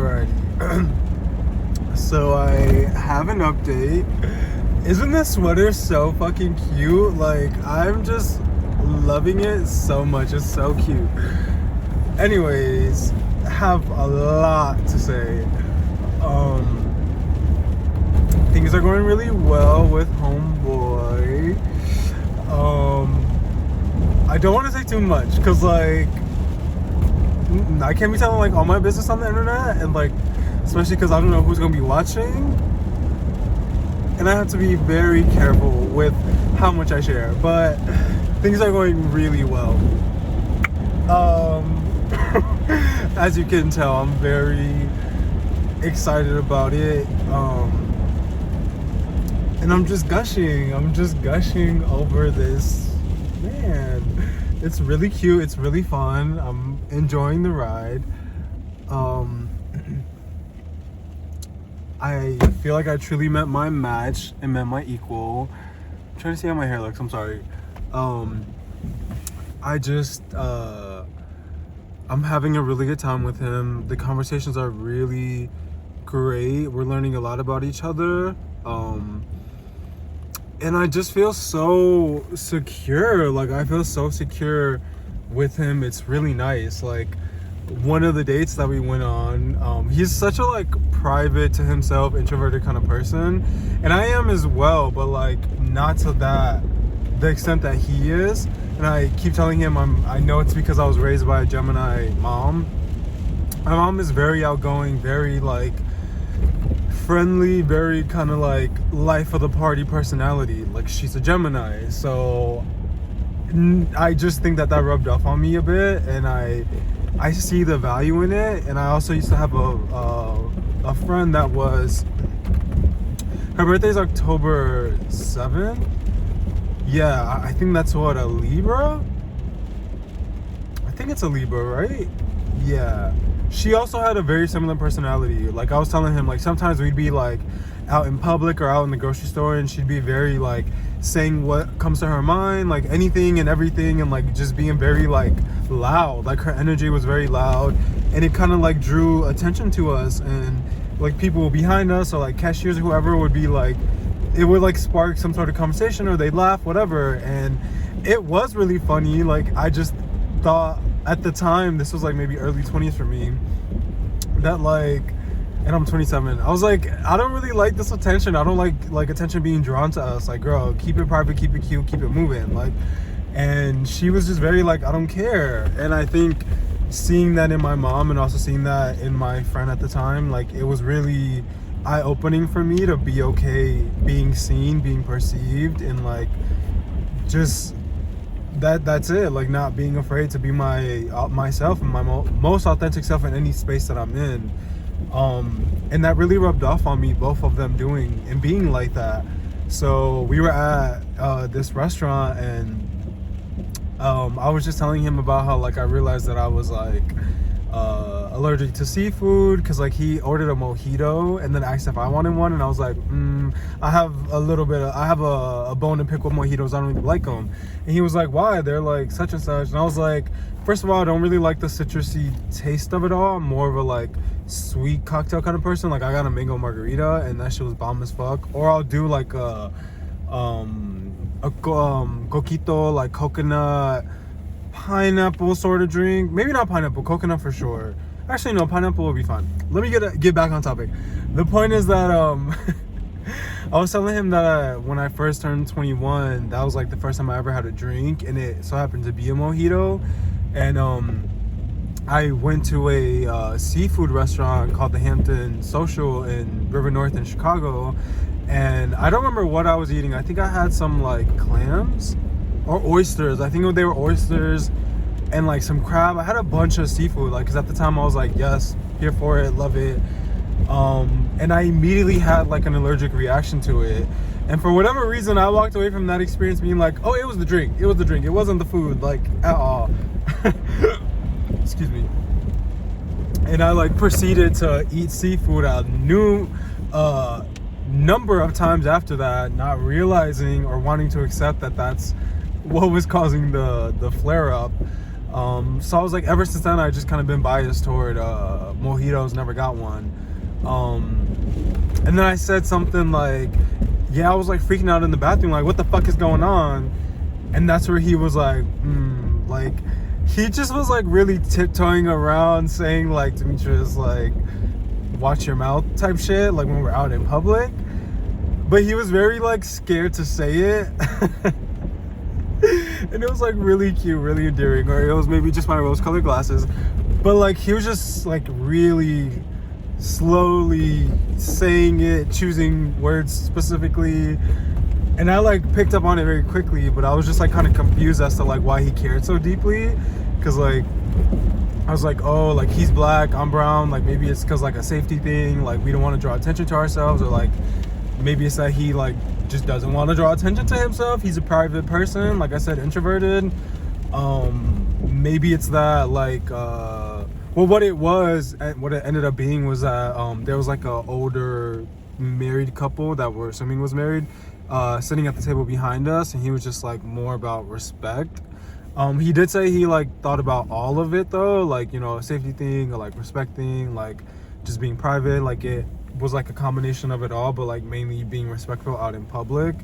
Alrighty. So I have an update. Isn't this sweater so fucking cute? Like, I'm just loving it so much. It's so cute. Anyways, have a lot to say. Things are going really well with homeboy. I don't want to say too much because, like, I can't be telling like all my business on the internet, and like, especially because I don't know who's gonna be watching, and I have to be very careful with how much I share. But things are going really well. As you can tell, I'm very excited about it. And I'm just gushing over this. Man, it's really cute. It's really fun. I'm enjoying the ride. I feel like I truly met my match and met my equal. I'm trying to see how my hair looks. I'm sorry. I'm having a really good time with him. The conversations are really great. We're learning a lot about each other. And I just feel so secure. Like, I feel so secure with him. It's really nice. Like, one of the dates that we went on, he's such a like private to himself, introverted kind of person, and I am as well, but like not to the extent that he is. And I keep telling him I know it's because I was raised by a Gemini mom. My mom is very outgoing, very like friendly, very kind of like life of the party personality. Like, she's a Gemini, so I just think that rubbed off on me a bit, and I see the value in it. And I also used to have a friend that was, her birthday's October 7th. Yeah, I think that's what, a Libra? I think it's a Libra, right? Yeah. She also had a very similar personality. Like, I was telling him, like, sometimes we'd be like out in public or out in the grocery store, and she'd be very like saying what comes to her mind, like anything and everything, and like just being very like loud. Like, her energy was very loud, and it kind of like drew attention to us, and like people behind us or like cashiers or whoever would be like, it would like spark some sort of conversation, or they'd laugh, whatever. And it was really funny. Like, I just thought at the time, this was like maybe early 20s for me, that like, and I'm 27, I was like, I don't really like this attention. I don't like attention being drawn to us. Like, girl, keep it private, keep it cute, keep it moving. Like, and she was just very like, I don't care. And I think seeing that in my mom, and also seeing that in my friend at the time, like, it was really eye-opening for me to be okay being seen, being perceived, and like just that's it. Like, not being afraid to be myself and my most authentic self in any space that I'm in. And that really rubbed off on me, both of them doing and being like that. So we were at this restaurant, and I was just telling him about how like I realized that I was like allergic to seafood, because like he ordered a mojito and then asked if I wanted one, and I was like, I have a bone to pick with mojitos. I don't really like them. And he was like, why? They're like such and such. And I was like, first of all, I don't really like the citrusy taste of it all. I'm more of a like sweet cocktail kind of person. Like, I got a mango margarita, and that shit was bomb as fuck. Or I'll do like a coquito, like coconut pineapple sort of drink. Maybe not pineapple, coconut for sure. Actually, no, pineapple will be fine. Let me get back on topic. The point is that I was telling him that when I first turned 21, that was like the first time I ever had a drink, and it so happened to be a mojito. And I went to a seafood restaurant called the Hampton Social in River North in Chicago, and I don't remember what I was eating. I think I had some like clams or oysters. I think they were oysters, and like some crab. I had a bunch of seafood, like, because at the time I was like, yes, here for it, love it. And I immediately had like an allergic reaction to it, and for whatever reason I walked away from that experience being like, oh, it was the drink, it wasn't the food, like, at all. Excuse me. And I like proceeded to eat seafood a new number of times after that, not realizing or wanting to accept that that's what was causing the flare up. So I was like, ever since then I just kind of been biased toward mojitos, never got one. And then I said something like, yeah, I was like freaking out in the bathroom, like what the fuck is going on? And that's where he was like, like he just was like really tiptoeing around saying like, Demetrius, like watch your mouth type shit, like when we're out in public. But he was very like scared to say it. And it was like really cute, really endearing, or it was maybe just my rose colored glasses, but like he was just like really slowly saying it, choosing words specifically, and I like picked up on it very quickly. But I was just like kind of confused as to like why he cared so deeply, because like I was like, oh, like he's black, I'm brown, like maybe it's because like a safety thing, like we don't want to draw attention to ourselves, or like maybe it's that he like just doesn't want to draw attention to himself, he's a private person, like I said, introverted. Maybe it's that like well, what it was and what it ended up being was that there was like a older married couple that we're assuming was married sitting at the table behind us, and he was just like more about respect. He did say he like thought about all of it though, like, you know, a safety thing, or like respect thing, like just being private, like it was like a combination of it all, but like mainly being respectful out in public.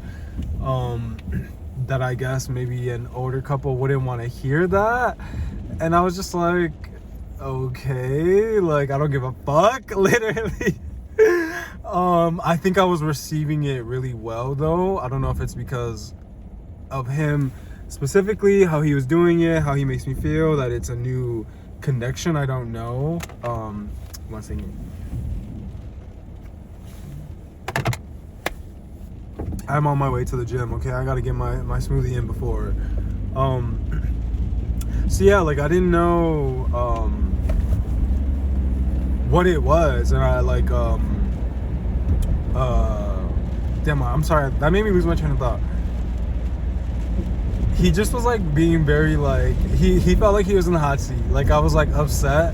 That I guess maybe an older couple wouldn't want to hear that, and I was just like, okay, like I don't give a fuck, literally. I think I was receiving it really well though. I don't know if it's because of him specifically, how he was doing it, how he makes me feel, that it's a new connection, I don't know. One second. I'm on my way to the gym, okay? I gotta get my smoothie in before. So yeah, like I didn't know what it was, and I like damn, I'm sorry, that made me lose my train of thought. He just was like being very like, he felt like he was in the hot seat. Like I was like upset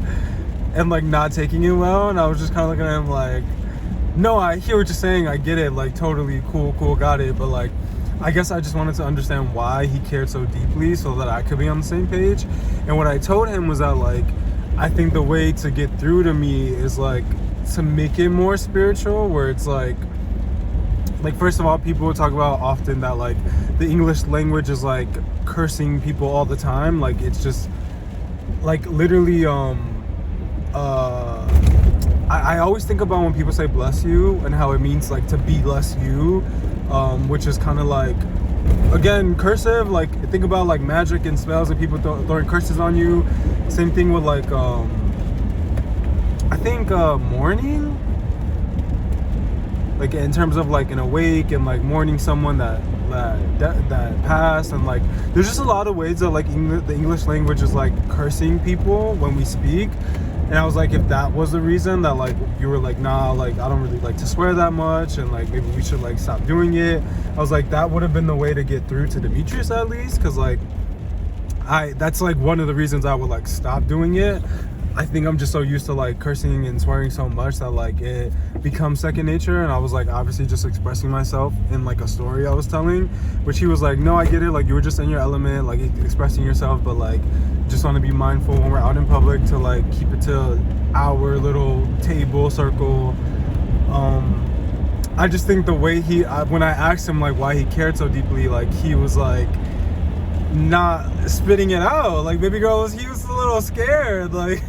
and like not taking it well, and I was just kind of looking at him like, no, I hear what you're saying, I get it, like totally cool, got it, but like I guess I just wanted to understand why he cared so deeply so that I could be on the same page. And what I told him was that like, I think the way to get through to me is like to make it more spiritual, where it's like first of all, people will talk about often that like the English language is like cursing people all the time, like it's just like literally I always think about when people say bless you and how it means like to be bless you, which is kind of like, again, cursive. Like think about like magic and spells and people throwing curses on you. Same thing with like I think mourning, like in terms of like an awake and like mourning someone that passed, and like there's just a lot of ways that like the English language is like cursing people when we speak. And I was like, if that was the reason that like you were like, nah, like I don't really like to swear that much, and like maybe we should like stop doing it, I was like, that would have been the way to get through to Demetrius at least, because like that's like one of the reasons I would like stop doing it. I think I'm just so used to like cursing and swearing so much that like it becomes second nature. And I was like obviously just expressing myself in like a story I was telling, which he was like, no, I get it, like you were just in your element, like expressing yourself, but like just want to be mindful when we're out in public to like keep it to our little table circle. I just think the way when I asked him like why he cared so deeply, like he was like not spitting it out, like baby girl he was a little scared, like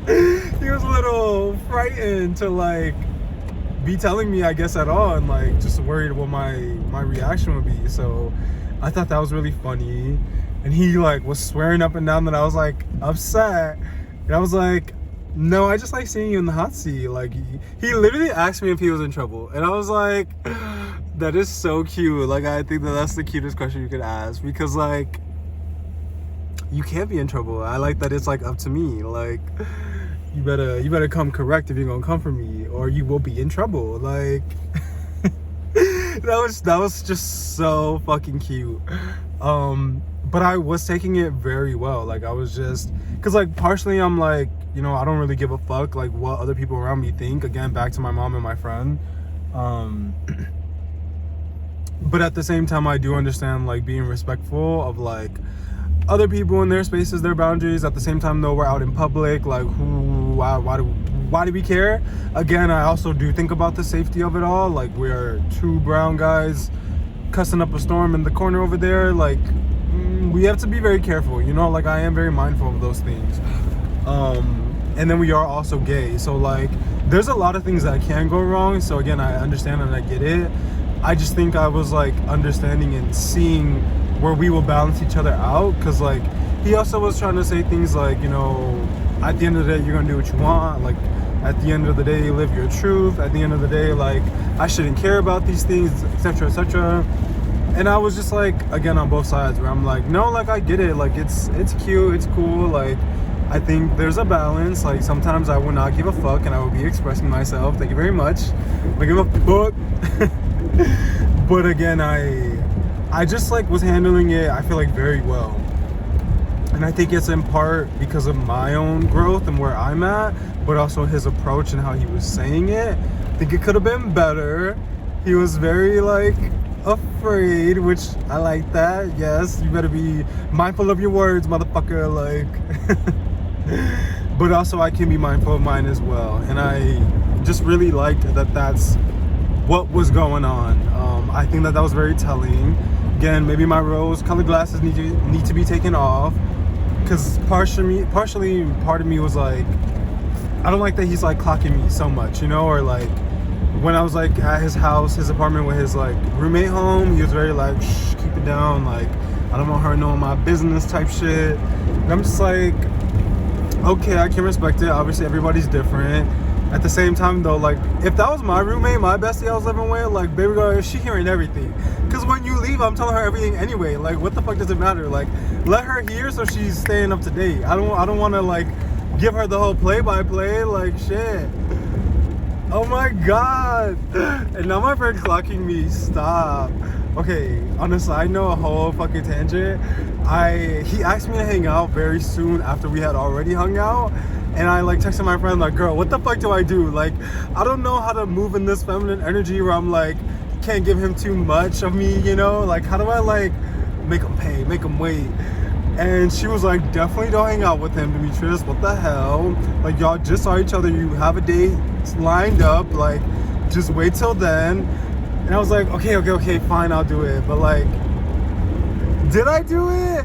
he was a little frightened to like be telling me, I guess, at all, and like just worried what my reaction would be. So I thought that was really funny, and he like was swearing up and down that I was like upset, and I was like, no, I just like seeing you in the hot seat. Like he literally asked me if he was in trouble, and I was like, that is so cute. Like I think that's the cutest question you could ask, because like you can't be in trouble. I like that it's like up to me, like you better come correct if you're gonna come for me, or you will be in trouble. Like that was just so fucking cute. But I was taking it very well. Like I was just, because like partially I'm like, you know, I don't really give a fuck like what other people around me think. Again, back to my mom and my friend. But at the same time, I do understand like being respectful of like other people in their spaces, their boundaries. At the same time, though, we're out in public. Like, why do we care? Again, I also do think about the safety of it all. Like, we're two brown guys cussing up a storm in the corner over there. Like, we have to be very careful, you know. Like, I am very mindful of those things. And then we are also gay, so like, there's a lot of things that can go wrong. So again, I understand and I get it. I just think I was like understanding and seeing where we will balance each other out, because like, he also was trying to say things like, you know, at the end of the day, you're gonna do what you want. Like, at the end of the day, you live your truth. At the end of the day, like, I shouldn't care about these things, etc., etc. And I was just like, again, on both sides, where I'm like, no, like, I get it. Like, it's cute, it's cool. Like, I think there's a balance. Like, sometimes I would not give a fuck and I would be expressing myself. Thank you very much. I give a fuck. But again, I just like was handling it, I feel like, very well. And I think it's in part because of my own growth and where I'm at, but also his approach and how he was saying it. I think it could have been better. He was very like afraid, which I like that. Yes, you better be mindful of your words, motherfucker. Like, but also I can be mindful of mine as well. And I just really liked that that's what was going on. I think that was very telling. Again, maybe my rose-colored glasses need to be taken off, because partially part of me was like, I don't like that he's like clocking me so much, you know. Or like, when I was like at his house, his apartment with his like roommate home, he was very like, shh, keep it down, like, I don't want her knowing my business type shit. And I'm just like, okay, I can respect it. Obviously everybody's different. At the same time though, like, if that was my roommate, my bestie I was living with, like, baby girl, she hearing everything. Because when you leave, I'm telling her everything anyway. Like, what the fuck does it matter? Like, let her hear so she's staying up to date. I don't want to like give her the whole play-by-play. Like, shit. Oh my god. And now my friend's clocking me. Stop. Okay, on a side note, a whole fucking tangent. He asked me to hang out very soon after we had already hung out. And I like texted my friend like, girl, what the fuck do I do? Like, I don't know how to move in this feminine energy where I'm like, can't give him too much of me, you know? Like, how do I like make him pay, make him wait? And she was like, definitely don't hang out with him, Demetrius. What the hell? Like, y'all just saw each other. You have a date lined up. Like, just wait till then. And I was like, okay, fine, I'll do it. But like, did I do it?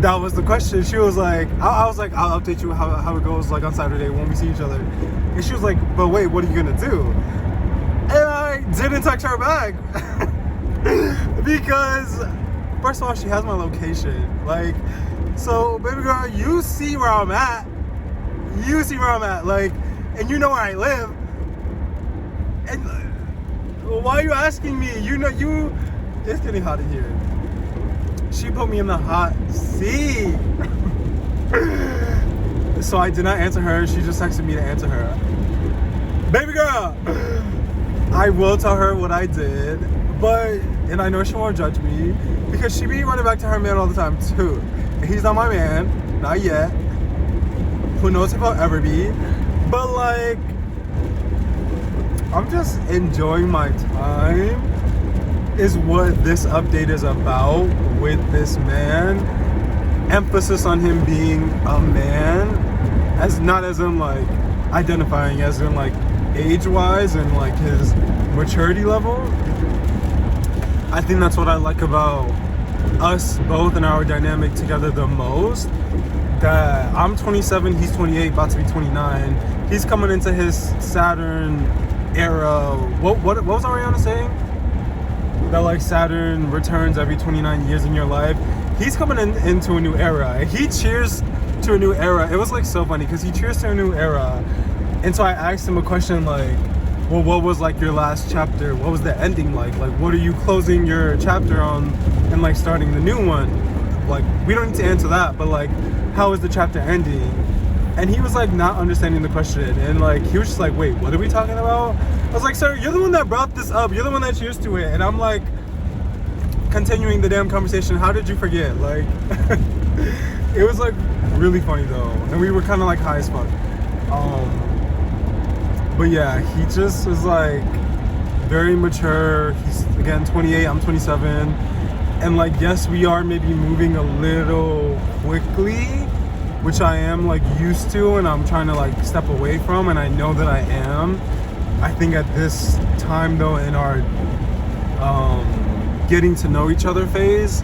That was the question. She was like, I was like, I'll update you how it goes, like, on Saturday when we see each other. And she was like, but wait, what are you gonna do? And I didn't text her back. Because first of all, she has my location. Like, so baby girl, you see where I'm at. Like, and you know where I live. And why are you asking me? You know, it's getting hot in here. She put me in the hot seat. So I did not answer her. She just texted me to answer her. Baby girl, I will tell her what I did, and I know she won't judge me, because she be running back to her man all the time too. And he's not my man, not yet. Who knows if I'll ever be? But like, I'm just enjoying my time, is what this update is about with this man. Emphasis on him being a man, as not as in like identifying, as in like age-wise and like his maturity level. I think that's what I like about us both and our dynamic together the most. That I'm 27, he's 28, about to be 29. He's coming into his Saturn era. What was Ariana saying? That like Saturn returns every 29 years in your life. He's coming into a new era, and he cheers to a new era. It was like so funny because he cheers to a new era. And so I asked him a question like, well, what was like your last chapter? What was the ending like? Like, what are you closing your chapter on and like starting the new one? Like, we don't need to answer that, but like, how is the chapter ending? And he was like not understanding the question, and like he was just like, wait, what are we talking about? I was like, sir, you're the one that brought this up, you're the one that's used to it. And I'm like continuing the damn conversation. How did you forget? Like it was like really funny though, and we were kind of like high as fuck. But yeah, he just was like very mature. He's again 28, I'm 27. And like, yes, we are maybe moving a little quickly, which I am like used to, and I'm trying to like step away from, and I know that I am. I think at this time though, in our getting to know each other phase,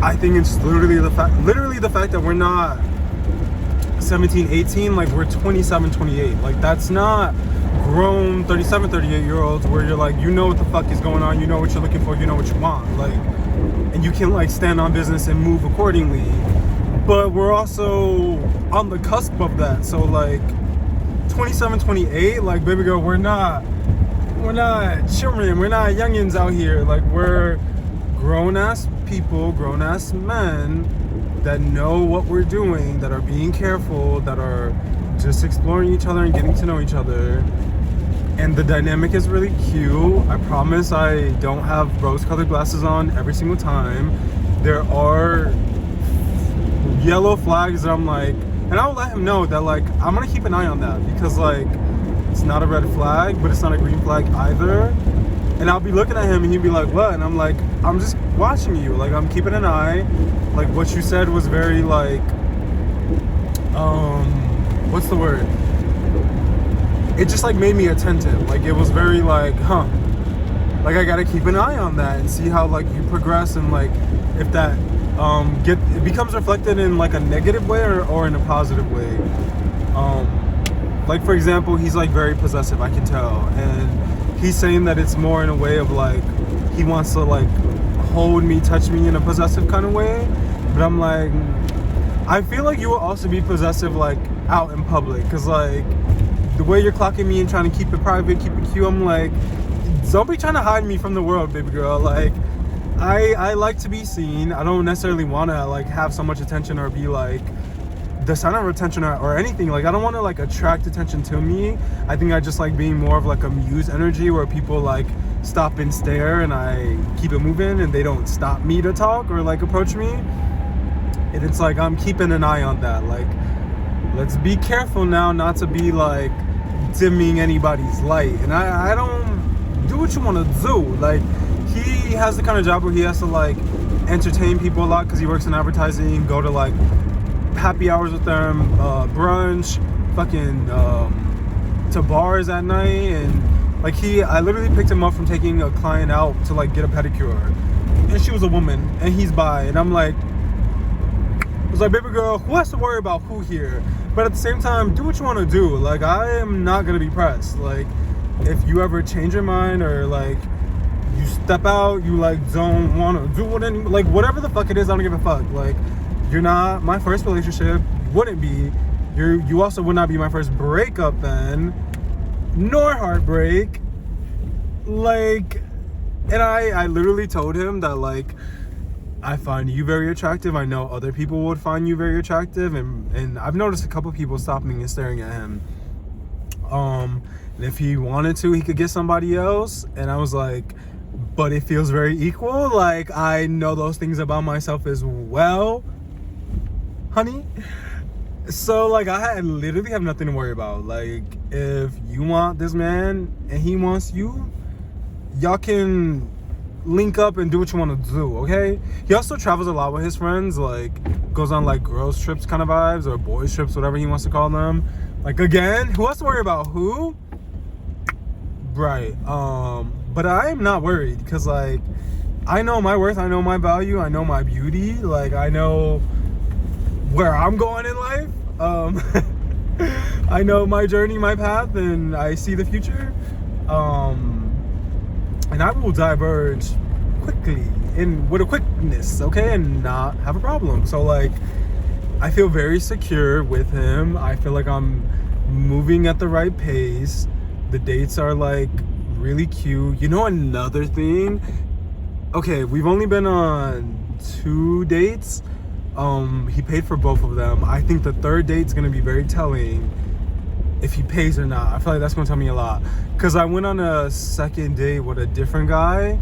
I think it's literally the fact that we're not 17, 18, like we're 27, 28. Like that's not grown 37, 38 year olds where you're like, you know what the fuck is going on, you know what you're looking for, you know what you want, like, and you can like stand on business and move accordingly. But we're also on the cusp of that. So like 27, 28, like baby girl, we're not children, we're not youngins out here. Like we're grown ass people, grown ass men that know what we're doing, that are being careful, that are just exploring each other and getting to know each other. And the dynamic is really cute. I promise I don't have rose-colored glasses on every single time. There are yellow flags that I'm like, and I'll let him know that like I'm gonna keep an eye on that, because like it's not a red flag, but it's not a green flag either. And I'll be looking at him and he'd be like, what? And I'm like, I'm just watching you. Like I'm keeping an eye. Like what you said was very like, what's the word? It just like made me attentive. Like it was very like, huh. Like I gotta keep an eye on that and see how like you progress, and like if that it becomes reflected in like a negative way or in a positive way. Like for example, he's like very possessive, I can tell, and he's saying that it's more in a way of like he wants to like hold me, touch me in a possessive kind of way. But I'm like, I feel like you will also be possessive like out in public, because like the way you're clocking me and trying to keep it private, keep it cute, I'm like, don't be trying to hide me from the world, baby girl. Like I like to be seen. I don't necessarily want to like have so much attention or be like the center of attention or anything. Like I don't want to like attract attention to me. I think I just like being more of like a muse energy where people like stop and stare and I keep it moving and they don't stop me to talk or like approach me. And it's like I'm keeping an eye on that. Like let's be careful now not to be like dimming anybody's light. And I don't do what you want to do. Like he has the kind of job where he has to like entertain people a lot because he works in advertising, go to like happy hours with them, brunch, fucking to bars at night. And like I literally picked him up from taking a client out to like get a pedicure, and she was a woman and he's bi, and I'm like, I was like, baby girl, who has to worry about who here? But at the same time, do what you want to do. Like I am not gonna be pressed. Like if you ever change your mind or like you step out, you like don't want to do like whatever the fuck it is, I don't give a fuck. Like you're not my first relationship, you wouldn't be. You also would not be my first breakup then, nor heartbreak. Like, and I literally told him that like I find you very attractive. I know other people would find you very attractive, and I've noticed a couple people stopping and staring at him. And if he wanted to, he could get somebody else. And I was like, but it feels very equal. Like I know those things about myself as well, honey. So like I literally have nothing to worry about. Like if you want this man and he wants you, y'all can link up and do what you want to do, okay? He also travels a lot with his friends, like goes on like girls trips kind of vibes, or boys trips, whatever he wants to call them. Like again, who has to worry about who? Right. But I am not worried, because like I know my worth, I know my value, I know my beauty, like I know where I'm going in life. I know my journey, my path, and I see the future. And I will diverge quickly and with a quickness, okay, and not have a problem. So like I feel very secure with him. I feel like I'm moving at the right pace. The dates are like really cute. You know, another thing, okay, we've only been on 2 dates. He paid for both of them. I think the third date's gonna be very telling if he pays or not. I feel like that's gonna tell me a lot, because I went on a second date with a different guy.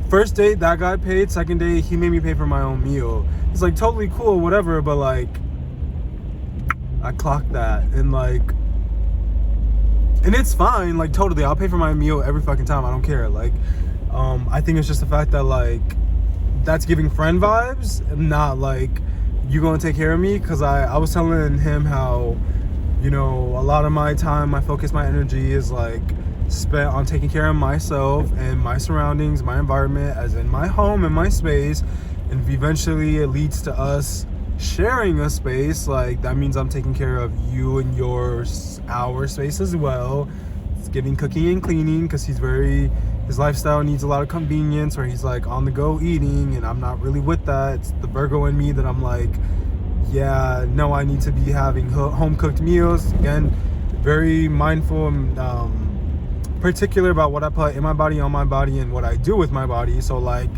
First date, that guy paid. Second date, he made me pay for my own meal. It's like totally cool, whatever, but like I clocked that, and like, and it's fine, like totally, I'll pay for my meal every fucking time, I don't care. Like I think it's just the fact that like that's giving friend vibes, not like you gonna take care of me. Because I was telling him how, you know, a lot of my time, my focus, my energy is like spent on taking care of myself and my surroundings, my environment, as in my home and my space. And eventually it leads to us sharing a space. Like that means I'm taking care of you and our space as well. It's giving cooking and cleaning, because his lifestyle needs a lot of convenience, or he's like on the go eating, and I'm not really with that. It's the Virgo in me that I'm like, yeah, no, I need to be having home cooked meals. Again, very mindful and particular about what I put in my body, on my body, and what I do with my body. So like,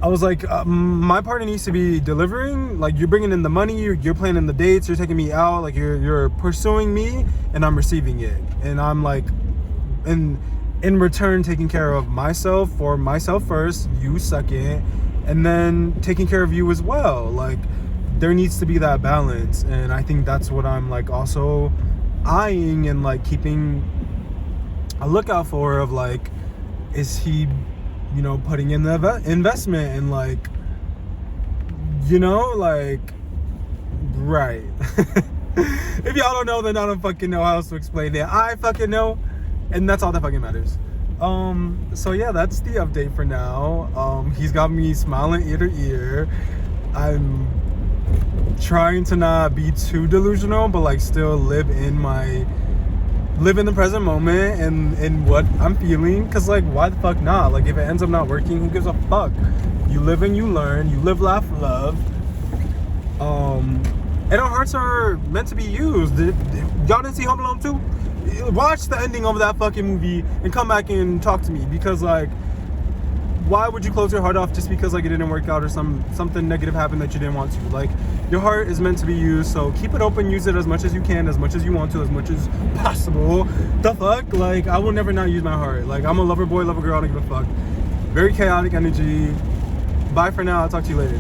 I was like, my partner needs to be delivering. Like, you're bringing in the money, you're planning the dates, you're taking me out, like you're pursuing me, and I'm receiving it. And I'm like, in return, taking care of myself, for myself first, you second, and then taking care of you as well. Like, there needs to be that balance. And I think that's what I'm like also eyeing and like keeping a lookout for, of like, is he, you know, putting in the investment, and like, you know, like, right. If y'all don't know, then I don't fucking know how else to explain it. I fucking know, and that's all that fucking matters. So yeah, that's the update for now. He's got me smiling ear to ear. I'm trying to not be too delusional, but like still live in the present moment and what I'm feeling. Because like, why the fuck not? Like, if it ends up not working, who gives a fuck? You live and you learn. You live, laugh, love. And our hearts are meant to be used. Y'all didn't see Home Alone 2? Watch the ending of that fucking movie and come back and talk to me. Because like, why would you close your heart off just because like it didn't work out, or something negative happened that you didn't want to? Like, your heart is meant to be used, so keep it open, use it as much as you can, as much as you want to, as much as possible. The fuck? Like, I will never not use my heart. Like, I'm a lover boy, lover girl, I don't give a fuck. Very chaotic energy. Bye for now, I'll talk to you later.